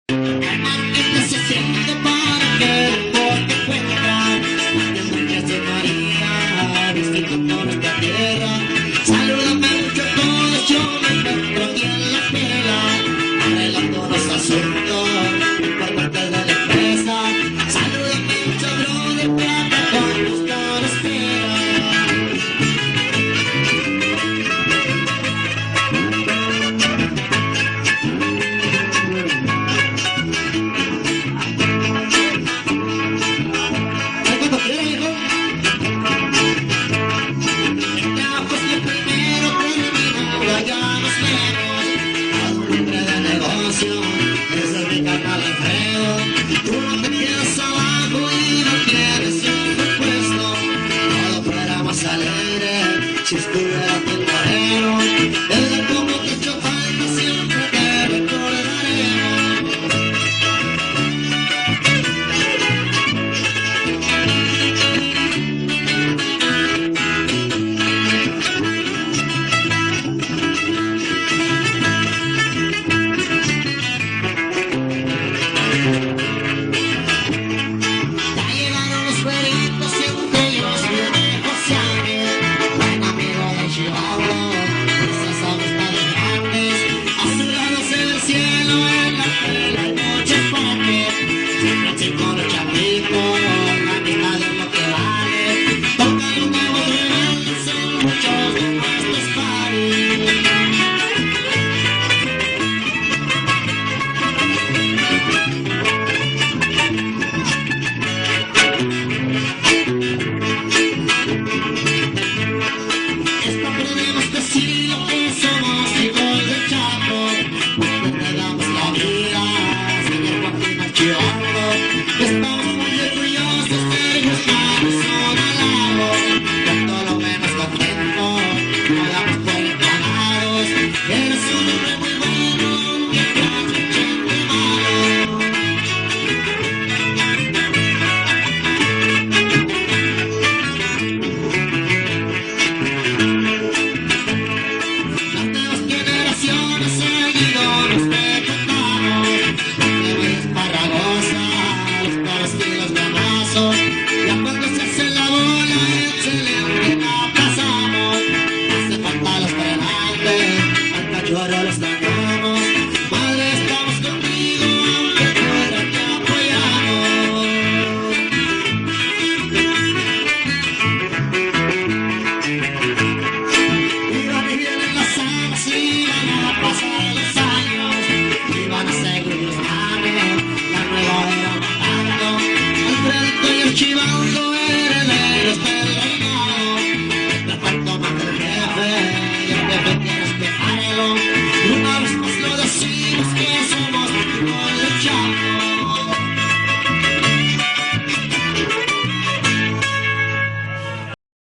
Que se siente para que porque cuenta, que se María, visitando nuestra tierra. Salúdame mucho a todos, yo me encuentro aquí en la fila, arreglando los asuntos importantes de la empresa. Salúdame mucho, brother, que acá con gusto nos espera. Ese es mi canal Alfredo. Tú no te quedas abajo y no quieres un repuesto. Todo fuera más alegre si estuviera tu moreno. Desde como te echo falta siempre te recordaremos. Estamos muy orgullosos de gustarnos son halagos, cuando lo menos contentos, hagamos por empanados. Eres un hombre muy bueno, que trae un chente malo. Las nuevas generaciones seguido nos recordamos, de bellas parragosas. Ya cuando se hace la bola, excelente la pasamos. Hace falta los frenantes, al cachorro los tratamos. Madre, estamos contigo, aunque fuera te apoyamos. Iban y vienen las alas y van a pasar los años, y van a seguir los años, la nueva era matando. Alfredito y el Chivando, herederos del reinado. Te faltó más del jefe, y el jefe tiene